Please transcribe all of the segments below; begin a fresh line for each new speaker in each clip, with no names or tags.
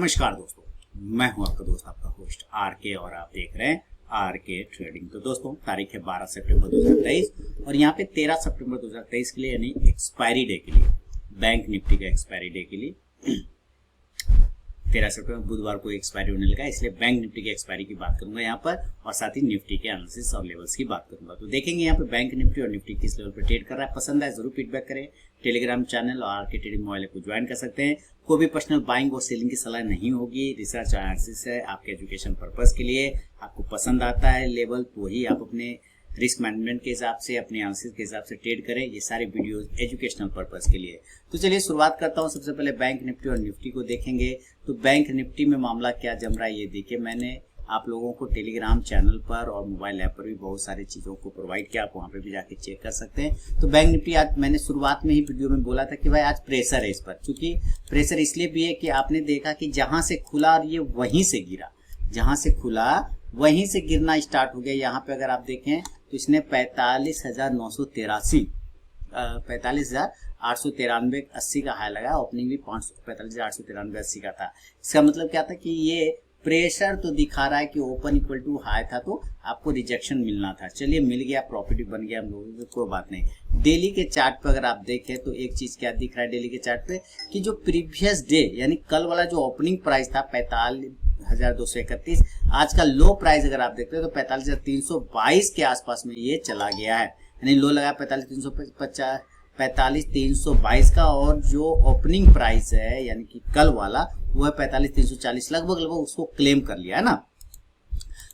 नमस्कार दोस्तों, मैं हूं आपका दोस्त आपका होस्ट आर के और आप देख रहे हैं आर के ट्रेडिंग। तो दोस्तों तारीख है 12 सितंबर 2023 और यहाँ पे 13 सितंबर 2023 के लिए यानी एक्सपायरी डे के लिए बैंक निफ्टी का एक्सपायरी डे के लिए 13 सितंबर बुधवार को एक्सपायरी होने लगा, इसलिए बैंक निफ्टी की एक्सपायरी की बात करूंगा यहाँ पर और साथ ही निफ्टी के एनालिसिस और लेवल्स की बात करूंगा। तो देखेंगे यहाँ पे बैंक निफ्टी और निफ्टी किस लेवल पर ट्रेड कर रहा है। पसंद आए जरूर फीडबैक करें। टेलीग्राम चैनल और आर के ट्रेडिंग मोबाइल को ज्वाइन कर सकते हैं। कोई भी पर्सनल बाइंग और सेलिंग की सलाह नहीं होगी, रिसर्च एनालिसिस है आपके एजुकेशन पर्पस के लिए। आपको पसंद आता है लेवल तो ही आप अपने रिस्क मैनेजमेंट के हिसाब से अपने एनालिसिस के हिसाब से ट्रेड करें। ये सारे वीडियोस एजुकेशनल पर्पस के लिए। तो चलिए शुरुआत करता हूं। सबसे पहले बैंक निफ्टी और निफ्टी को देखेंगे। तो बैंक निफ्टी में मामला क्या जम रहा है ये देखिए। मैंने आप लोगों को टेलीग्राम चैनल पर और मोबाइल ऐप पर भी बहुत सारी चीज़ों को प्रोवाइड किया, आप वहाँ पे भी जाके चेक कर सकते हैं। तो बैंक निफ्टी आज मैंने शुरुआत में ही वीडियो में बोला था कि भाई आज प्रेशर है इस पर, क्योंकि प्रेशर इसलिए भी है कि आपने देखा कि जहाँ से खुला और ये वहीं से गिरा, जहाँ से खुला वहीं से गिरना स्टार्ट हो गया। यहाँ पे अगर आप देखें तो इसने 45,983 45,893 80 का हाई लगा। ओपनिंग भी 45,893 80 का था। इसका मतलब क्या था कि ये प्रेशर तो दिखा रहा है कि ओपन इक्वल टू हाई था तो आपको रिजेक्शन मिलना था। चलिए मिल गया, प्रॉफिट भी बन गया हम लोगों को, कोई बात नहीं। डेली के चार्ट पे अगर आप देखें तो एक चीज क्या दिख रहा है डेली के चार्ट पे कि जो प्रीवियस डे यानी कल वाला जो ओपनिंग प्राइस था 45,231, आज का लो प्राइस अगर आप देखते हैं तो 45,322 के आसपास में ये चला गया है। यानी लो लगा 45,322 का और जो ओपनिंग प्राइस है यानी कि कल वाला वो है 45,340, लगभग उसको क्लेम कर लिया है ना।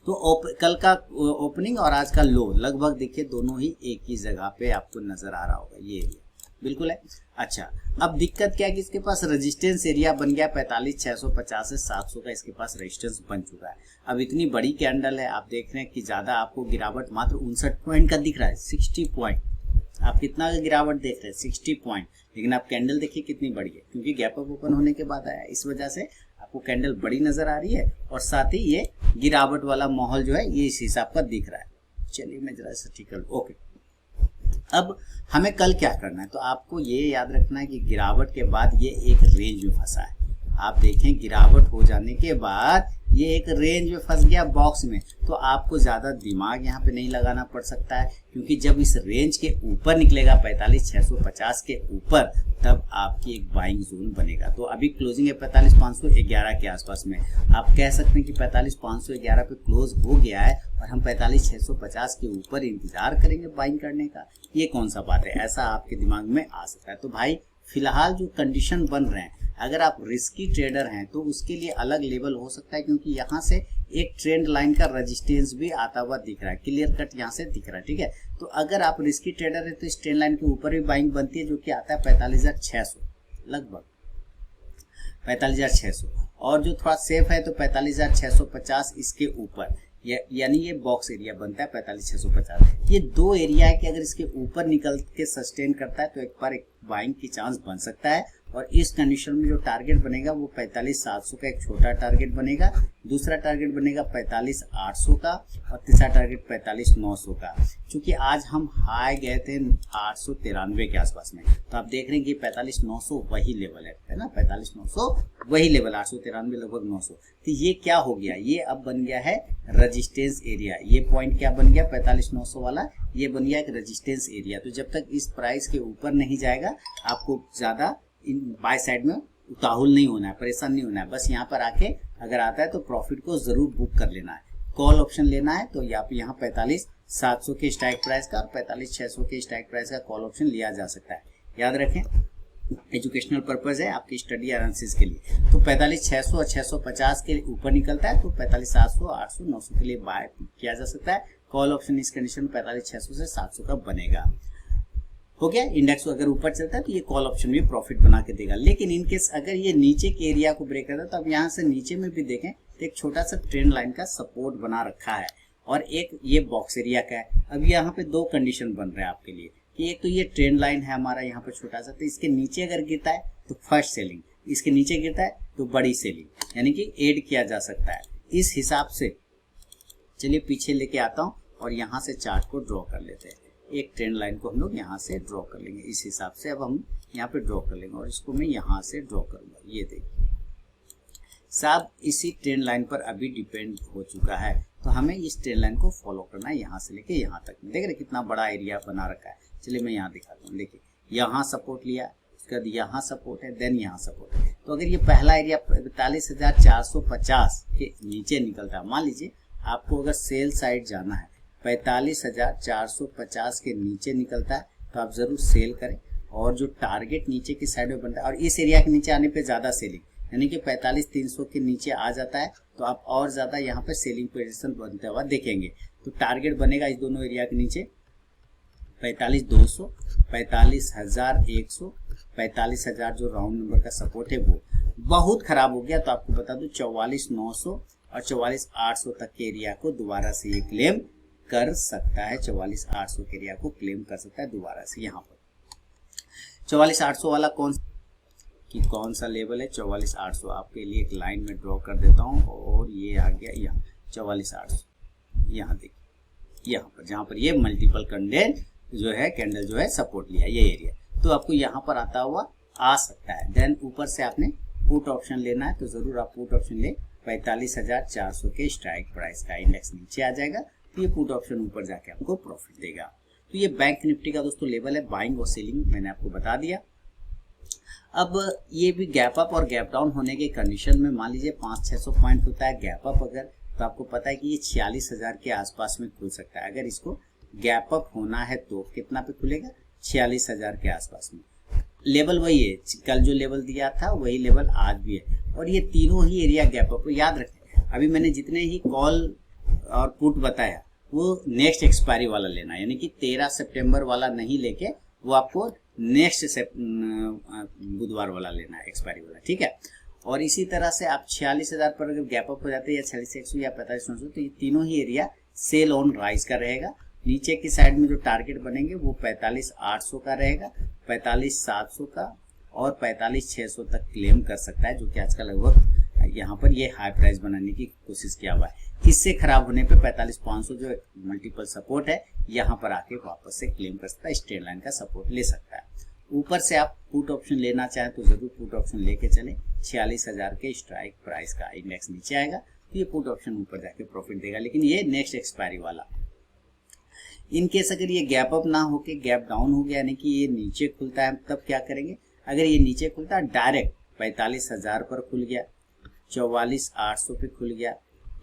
तो कल का ओपनिंग और आज का लो लगभग देखिए दोनों ही एक ही जगह पे आपको नजर आ रहा होगा, ये बिल्कुल है। अच्छा, अब दिक्कत क्या है कि इसके पास रेजिस्टेंस एरिया बन गया 45,650 से 700 का इसके पास रेजिस्टेंस बन चुका है। अब इतनी बड़ी कैंडल है, आप देख रहे हैं कि ज्यादा आपको गिरावट मात्र 59 पॉइंट का दिख रहा है, 60 पॉइंट। आप कितना गिरावट देख रहे हैं 60 पॉइंट, लेकिन आप कैंडल देखिए कितनी बड़ी है, क्योंकि गैप अप ओपन होने के बाद आया, इस वजह से आपको कैंडल बड़ी नजर आ रही है और साथ ही ये गिरावट वाला माहौल जो है ये इस हिसाब का दिख रहा है। चलिए मैं जरा सा ठीक कर लूं। ओके, अब हमें कल क्या करना है, तो आपको ये याद रखना है कि गिरावट के बाद ये एक रेंज में फंसा है। आप देखें गिरावट हो जाने के बाद ये एक रेंज में फंस गया बॉक्स में, तो आपको ज्यादा दिमाग यहाँ पे नहीं लगाना पड़ सकता है, क्योंकि जब इस रेंज के ऊपर निकलेगा 45,650 के ऊपर तब आपकी एक बाइंग जोन बनेगा। तो अभी क्लोजिंग है 45,511 के आसपास में। आप कह सकते हैं कि 45,511 पे क्लोज हो गया है और हम 45,650 के ऊपर इंतजार करेंगे बाइंग करने का, ये कौन सा बात है, ऐसा आपके दिमाग में आ सकता है। तो भाई फिलहाल जो कंडीशन बन रहे हैं, अगर आप रिस्की ट्रेडर हैं तो उसके लिए अलग लेवल हो सकता है, क्योंकि यहाँ से एक ट्रेंड लाइन का रेजिस्टेंस भी आता हुआ दिख रहा है, क्लियर कट यहाँ से दिख रहा है, ठीक है। तो अगर आप रिस्की ट्रेडर है तो इस ट्रेंड लाइन के ऊपर भी बाइंग बनती है, जो कि आता है 45,600, लगभग 45,600, और जो थोड़ा सेफ है तो 45,650 इसके ऊपर, यानी ये बॉक्स एरिया बनता है 45,650। ये दो एरिया है कि अगर इसके ऊपर निकल के सस्टेन करता है तो एक बार एक बाइंग की चांस बन सकता है। और इस कंडीशन में जो टारगेट बनेगा वो 45,700 का एक छोटा टारगेट बनेगा, दूसरा टारगेट बनेगा 45,800 का और तीसरा टारगेट 45,900 का। क्योंकि आज हम हाई गए थे 893 के आसपास में, तो आप देख रहे हैं कि 45,900 वही लेवल है ना, 45,900 वही लेवल, 893 लगभग 900। तो ये क्या हो गया, ये अब बन गया है रेजिस्टेंस एरिया। ये पॉइंट क्या बन गया 45,900 वाला, ये बन गया एक रेजिस्टेंस एरिया। तो जब तक इस प्राइस के ऊपर नहीं जाएगा आपको ज्यादा इन बाय साइड में उताहुल नहीं होना है, परेशान नहीं होना है। बस यहाँ पर आके अगर आता है तो प्रॉफिट को जरूर बुक कर लेना है। कॉल ऑप्शन लेना है तो यहाँ 45,700 के स्ट्राइक प्राइस का और 45,600 के स्ट्राइक प्राइस का कॉल ऑप्शन लिया जा सकता है। याद रखें एजुकेशनल पर्पज है आपकी स्टडी एनालिसिस के लिए। तो 45,600 और 650 के ऊपर निकलता है तो 45,700 800 900 के लिए बाय किया जा सकता है। कॉल ऑप्शन इस कंडीशन में 45,600 से 700 का बनेगा। हो गया, इंडेक्स अगर ऊपर चलता है तो ये कॉल ऑप्शन भी प्रॉफिट बना के देगा। लेकिन इनकेस अगर ये नीचे के एरिया को ब्रेक करता है तो अब यहाँ से नीचे में भी देखें तो एक छोटा सा ट्रेंड लाइन का सपोर्ट बना रखा है और एक ये बॉक्स एरिया का है। अब यहाँ पे दो कंडीशन बन रहे हैं आपके लिए कि एक तो ये ट्रेंड लाइन है हमारा यहाँ पे छोटा सा, तो इसके नीचे अगर गिरता है तो फर्स्ट सेलिंग, इसके नीचे गिरता है तो बड़ी सेलिंग, यानी कि एड किया जा सकता है। इस हिसाब से चलिए पीछे लेके आता हूँ और यहाँ से चार्ट को ड्रॉ कर लेते हैं। एक ट्रेंड लाइन को हम लोग यहाँ से ड्रॉ कर लेंगे, इस हिसाब से अब हम यहाँ पे ड्रॉ कर लेंगे और इसको मैं यहाँ से ड्रॉ करूंगा। ये देखिए साहब इसी ट्रेंड लाइन पर अभी डिपेंड हो चुका है, तो हमें इस ट्रेंड लाइन को फॉलो करना है यहाँ से लेके यहाँ तक। देख रहे कितना बड़ा एरिया बना रखा है। चलिए मैं यहाँ दिखाता हूँ। देखिए यहाँ सपोर्ट लिया, उसके बाद यहाँ सपोर्ट है, देन यहाँ सपोर्ट है। तो अगर ये पहला एरिया 45,450 के नीचे निकलता है, मान लीजिए आपको अगर सेल साइड जाना है 45,450 के नीचे निकलता है तो आप जरूर सेल करें। और जो टारगेट नीचे की साइड में बनता है, और इस एरिया के नीचे आने पे ज्यादा सेलिंग, यानी कि 45,300 के नीचे आ जाता है तो आप और ज्यादा यहाँ पे सेलिंग पोजीशन बनते हुआ देखेंगे। तो टारगेट बनेगा इस दोनों एरिया के नीचे 45,200, 45,100, 45,000 जो राउंड नंबर का सपोर्ट है वो बहुत खराब हो गया। तो आपको बता दूं 44,900 और 44,800 तक के एरिया को दोबारा से ये क्लेम कर सकता है। 44,800 के एरिया को क्लेम कर सकता है दोबारा से। यहाँ पर 44,800 वाला कौन सा लेवल है? 44,800 आपके लिए एक लाइन में ड्रॉ कर देता हूँ और ये आ गया यहाँ 44,800। यहाँ देखिए यहाँ पर जहाँ पर ये मल्टीपल कैंडल जो है सपोर्ट लिया ये एरिया, तो आपको यहाँ पर आता हुआ आ सकता है। देन ऊपर से आपने पुट ऑप्शन लेना है तो जरूर आप पुट ऑप्शन ले। 45,400 के स्ट्राइक प्राइस का इंडेक्स नीचे आ जाएगा तो ये पुट ऑप्शन ऊपर जाके आपको प्रॉफिट देगा। तो ये बैंक निफ्टी का दोस्तों लेवल है, बाइंग और सेलिंग मैंने आपको बता दिया। अब ये भी गैप अप और गैप डाउन होने के कंडीशन में मान लीजिए 500-600 पॉइंट होता है गैप अप अगर, तो आपको पता है कि ये 46,000 के आसपास में खुल सकता है। अगर इसको गैप अप होना है तो कितना पे खुलेगा? 46,000 के आसपास में। लेवल वही है, कल जो लेवल दिया था वही लेवल आज भी है, और ये तीनों ही एरिया गैप अप। याद रखें अभी मैंने जितने ही कॉल और पुट बताया वो नेक्स्ट एक्सपायरी वाला लेना है, यानी कि 13 सितंबर वाला नहीं लेके वो आपको नेक्स्ट बुधवार वाला लेना है, एक्सपायरी वाला, ठीक है। और इसी तरह से आप 46,000 पर अगर गैप अप हो जाते हैं या 46,100 या 45,900 तो ये तीनों ही एरिया सेल ऑन राइज का रहेगा। नीचे की साइड में जो टारगेट बनेंगे वो 45,800 का रहेगा, 45,700 का और 45,600 तक क्लेम कर सकता है, जो कि आज का लगभग यहाँ पर ये हाई प्राइस बनाने की कोशिश किया हुआ है। इससे खराब होने पे 45,500 जो मल्टीपल सपोर्ट है यहाँ पर आके वापस से क्लेम कर सकता है, स्ट्रेट लाइन का सपोर्ट ले सकता है। ऊपर से आप पुट ऑप्शन लेना चाहें तो जरूर पुट ऑप्शन लेके चले। 46,000 के स्ट्राइक प्राइस का इंडेक्स नीचे आएगा तो ये पुट ऑप्शन ऊपर जाके प्रॉफिट देगा, लेकिन ये नेक्स्ट एक्सपायरी वाला। इन केस अगर ये गैप अप ना होके गैप डाउन हो गया, यानी कि ये नीचे खुलता है, तब क्या करेंगे? अगर ये नीचे खुलता है डायरेक्ट 45,000 पर खुल गया, 44,800 पे खुल गया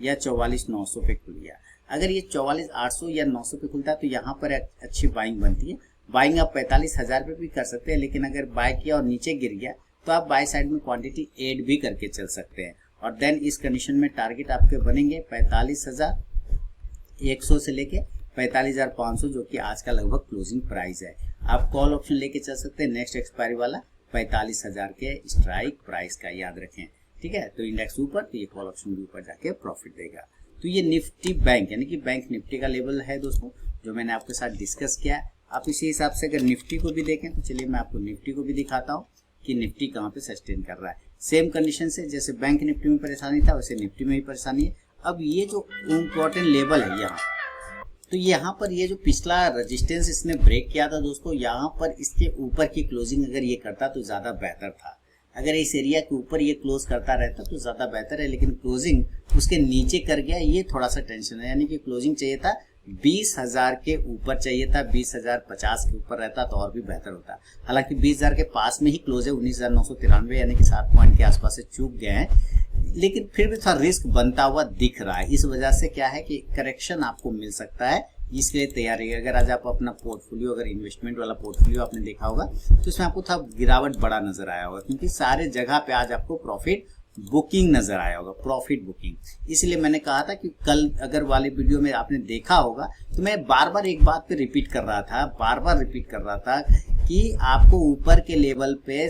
या 44,900 पे खुल गया। अगर ये 44,800 या 900 पे खुलता है तो यहाँ पर अच्छी बाइंग बनती है। बाइंग आप 45,000 पे भी कर सकते हैं, लेकिन अगर बाय किया और नीचे गिर गया तो आप बाय साइड में क्वांटिटी ऐड भी करके चल सकते हैं। और देन इस कंडीशन में टारगेट आपके बनेंगे 45,100 से लेके 45,500, जो कि आज का लगभग क्लोजिंग प्राइस है। आप कॉल ऑप्शन लेके चल सकते हैं नेक्स्ट एक्सपायरी वाला 45,000 के स्ट्राइक प्राइस का, याद रखें, ठीक है। तो इंडेक्स ऊपर तो ये कॉल ऑप्शन भी ऊपर जाके प्रॉफिट देगा। तो ये निफ्टी बैंक यानी कि बैंक निफ्टी का लेवल है दोस्तों, जो मैंने आपके साथ डिस्कस किया है। आप इसी हिसाब से अगर निफ्टी को भी देखें तो चलिए मैं आपको निफ्टी को भी दिखाता हूँ कि निफ्टी कहाँ पे सस्टेन कर रहा है। सेम कंडीशन से जैसे बैंक निफ्टी में परेशानी था वैसे निफ्टी में भी परेशानी है। अब ये जो इम्पोर्टेंट लेवल है यहाँ, तो यहाँ पर ये जो पिछला रेजिस्टेंस इसने ब्रेक किया था दोस्तों, यहाँ पर इसके ऊपर की क्लोजिंग अगर ये करता तो ज्यादा बेहतर था। अगर इस एरिया के ऊपर ये क्लोज करता रहता तो ज्यादा बेहतर है, लेकिन क्लोजिंग उसके नीचे कर गया, ये थोड़ा सा टेंशन है। यानी कि क्लोजिंग चाहिए था 20,000 के ऊपर चाहिए था, 20,050 के ऊपर रहता तो और भी बेहतर होता। हालांकि 20,000 के पास में ही क्लोज है, 19,993 यानी कि 7 पॉइंट के आसपास से चूक गए हैं, लेकिन फिर भी थोड़ा रिस्क बनता हुआ दिख रहा है। इस वजह से क्या है कि करेक्शन आपको मिल सकता है, इसलिए तैयारी। अगर आज आप अपना पोर्टफोलियो, अगर इन्वेस्टमेंट वाला पोर्टफोलियो आपने देखा होगा तो इसमें आपको थोड़ा गिरावट बड़ा नजर आया होगा, क्योंकि सारे जगह पे आज आपको प्रॉफिट बुकिंग नजर आया होगा, प्रॉफिट बुकिंग। इसलिए मैंने कहा था कि कल अगर वाले वीडियो में आपने देखा होगा तो मैं बार बार एक बात पे रिपीट कर रहा था कि आपको ऊपर के लेवल पे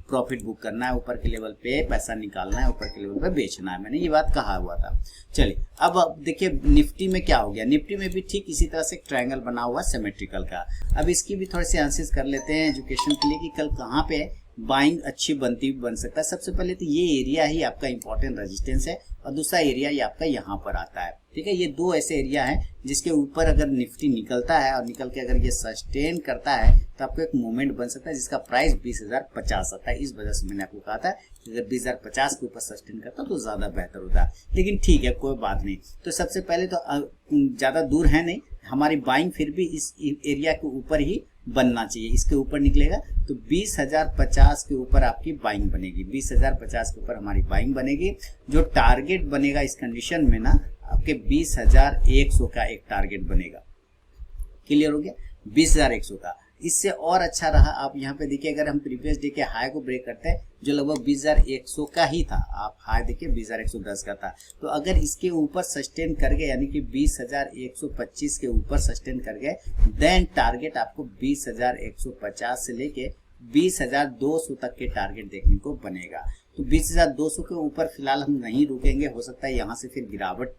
प्रॉफिट बुक करना है, ऊपर के लेवल पे पैसा निकालना है, ऊपर के लेवल पे बेचना है। मैंने ये बात कहा हुआ था। चलिए अब देखिए निफ्टी में क्या हो गया। निफ्टी में भी ठीक इसी तरह से एक ट्रायंगल बना हुआ सिमेट्रिकल का। अब इसकी भी थोड़ी सी एनालिसिस कर लेते हैं एजुकेशन के लिए कि कल कहाँ पे बाइंग अच्छी बनती बन सकता है। सबसे पहले तो ये एरिया ही आपका इंपॉर्टेंट रेजिस्टेंस है और दूसरा एरिया ये आपका यहाँ पर आता है। ठीक है, ये दो ऐसे एरिया हैं जिसके ऊपर अगर निफ्टी निकलता है और निकल के अगर ये सस्टेन करता है तो आपको एक मूवमेंट बन सकता है जिसका प्राइस 20,050 आता है। इस वजह से मैंने आपको कहा था कि अगर 20,050 के ऊपर सस्टेन करता तो ज्यादा बेहतर होता, लेकिन ठीक है कोई बात नहीं। तो सबसे पहले तो ज्यादा दूर है नहीं, हमारी बाइंग फिर भी इस एरिया के ऊपर ही बनना चाहिए। इसके ऊपर निकलेगा तो 20,050 के ऊपर आपकी बाइंग बनेगी, 20,050 के ऊपर हमारी बाइंग बनेगी। जो टारगेट बनेगा इस कंडीशन में ना आपके 20,100 का एक टारगेट बनेगा। क्लियर हो गया, 20,100 का। इससे और अच्छा रहा, आप यहाँ पे देखिए अगर हम प्रीवियस डे के हाई को ब्रेक करते हैं जो लगभग 20,100 का ही था, आप हाई देखिए 20,110 का था, तो अगर इसके ऊपर सस्टेन कर गए यानी कि 20,125 के ऊपर सस्टेन कर गए देन टारगेट आपको 20,150 से लेके 20,200 तक के टारगेट देखने को बनेगा। तो 20,200 के ऊपर फिलहाल हम नहीं रुकेंगे, हो सकता है यहाँ से फिर गिरावट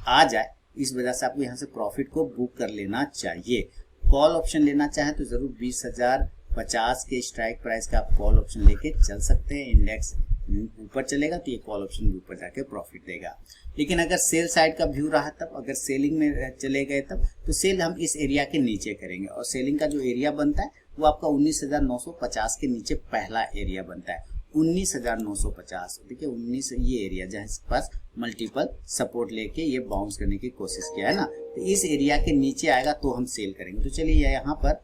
आ जाए, इस वजह से आपको यहाँ से प्रॉफिट को बुक कर लेना चाहिए। कॉल ऑप्शन लेना चाहे तो जरूर 20,050 के स्ट्राइक प्राइस का आप कॉल ऑप्शन लेके चल सकते हैं। इंडेक्स ऊपर चलेगा तो ये कॉल ऑप्शन भी ऊपर जाके प्रॉफिट देगा। लेकिन अगर सेल साइड का व्यू रहा तब, अगर सेलिंग में चले गए तब, तो सेल हम इस एरिया के नीचे करेंगे और सेलिंग का जो एरिया बनता है वो आपका 19,950 के नीचे पहला एरिया बनता है, 19,950। देखिए 19 ये एरिया जहाँ पास मल्टीपल सपोर्ट लेके ये बाउंस करने की कोशिश किया है ना, तो इस एरिया के नीचे आएगा तो हम सेल करेंगे। तो चलिए यहाँ पर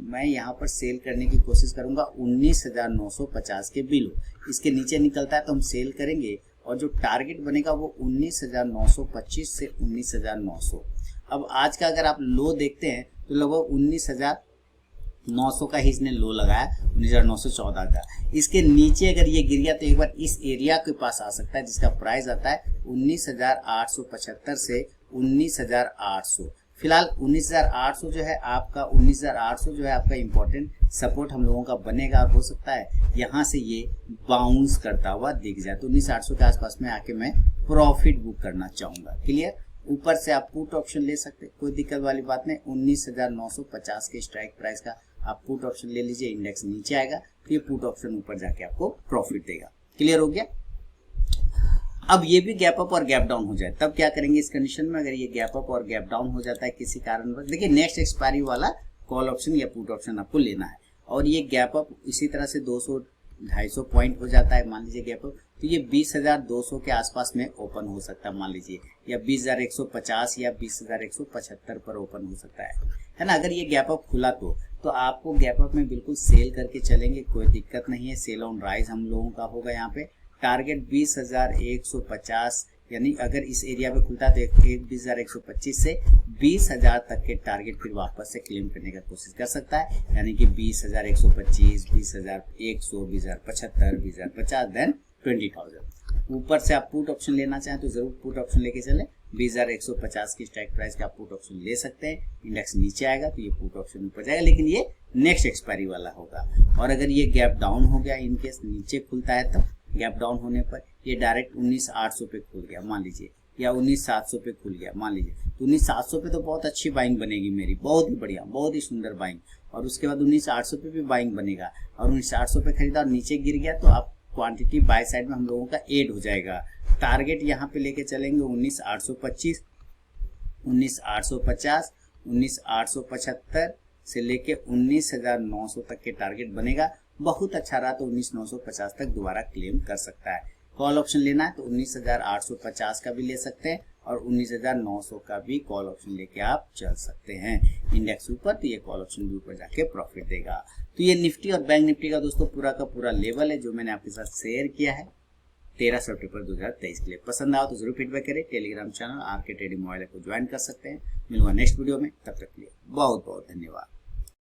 मैं यहाँ पर सेल करने की कोशिश करूंगा 19,950 के बिलो, इसके नीचे निकलता है तो हम सेल करेंगे और जो टारगेट बनेगा वो 19,925 से 19,900। अब आज का अगर आप लो देखते हैं तो लगभग 19,900 का ही इसने लो लगाया, 19,914 का। इसके नीचे अगर ये गिर गया तो एक बार इस एरिया के पास आ सकता है जिसका प्राइस आता है 19,875 से 19,800। फिलहाल 19,800 जो है आपका 19,800 जो है आपका इंपॉर्टेंट सपोर्ट हम लोगों का बनेगा और हो सकता है यहाँ से ये बाउंस करता हुआ दिख जाए। तो 19,800 के आसपास में आके मैं प्रॉफिट बुक करना चाहूंगा। क्लियर, ऊपर से आप पुट ऑप्शन ले सकते, कोई दिक्कत वाली बात नहीं। 19,950 के स्ट्राइक प्राइस का आप पुट ऑप्शन ले लीजिए, इंडेक्स नीचे आएगा तो ये पुट ऑप्शन ऊपर जाके आपको प्रॉफिट देगा। क्लियर हो गया। अब ये भी गैप अप और गैप डाउन हो जाए तब क्या करेंगे इस कंडीशन में, अगर ये गैप अप और गैप डाउन हो जाता है किसी कारणवश, देखिए नेक्स्ट एक्सपायरी वाला कॉल ऑप्शन या पुट ऑप्शन आपको लेना है और ये गैप अप इसी तरह से 200-250 पॉइंट हो जाता है, मान लीजिए गैप अप, तो ये 20,200 के आसपास में ओपन हो सकता है मान लीजिए, या 20,150 या 20,175 पर ओपन हो सकता है ना। अगर ये गैप अप खुला तो आपको गैप अप में बिल्कुल सेल करके चलेंगे, कोई दिक्कत नहीं है। सेल ऑन राइज हम लोगों का होगा यहाँ पे। टारगेट 20,150 यानी अगर इस एरिया पे खुलता है तो 20,125 से 20,000 तक के टारगेट फिर वापस से क्लेम करने का कोशिश कर सकता है, यानी कि 20,125, 20,100, 20,075, 20,050 देन 20,000। ऊपर से आप पुट ऑप्शन लेना चाहें तो जरूर पुट ऑप्शन लेके चले, 20,150 की स्ट्राइक प्राइस का आप पुट ऑप्शन ले सकते हैं। इंडेक्स नीचे आएगा तो ये पुट ऑप्शन ऊपर जाएगा, लेकिन ये नेक्स्ट एक्सपायरी वाला होगा। और अगर ये गैप डाउन हो गया, इनकेस नीचे खुलता है तब, गैप डाउन होने पर ये डायरेक्ट 19,800 पे खुल गया मान लीजिए, या 19,700 पे खुल गया मान लीजिए, तो 19,700 पे तो बहुत अच्छी बाइंग बनेगी मेरी, बहुत ही बढ़िया, बहुत ही सुंदर बाइंग। और उसके बाद 19,800 पे भी बाइंग बनेगा और 19,800 पे खरीदा और नीचे गिर गया तो आप क्वांटिटी बाय साइड में हम लोगों का ऐड हो जाएगा। टारगेट यहाँ पे लेके चलेंगे 19,825, 19,850, 19,875 से लेके 19,900 तक के टारगेट बनेगा। बहुत अच्छा रहा तो 19,950 तक दोबारा क्लेम कर सकता है। कॉल ऑप्शन लेना है तो 19,850 का भी ले सकते हैं और 19,900 का भी कॉल ऑप्शन लेके आप चल सकते हैं। इंडेक्स ऊपर तो ये कॉल ऑप्शन भी ऊपर जाके प्रॉफिट देगा। तो ये निफ्टी और बैंक निफ्टी का दोस्तों पूरा का पूरा लेवल है जो मैंने आपके साथ शेयर किया है 13 सितंबर 2023 के लिए। पसंद आओ तो जरूर फीडबैक करें। Telegram channel RK trading mobile को ज्वाइन कर सकते हैं। मिलूंगा नेक्स्ट वीडियो में, तब तक के लिए बहुत बहुत धन्यवाद।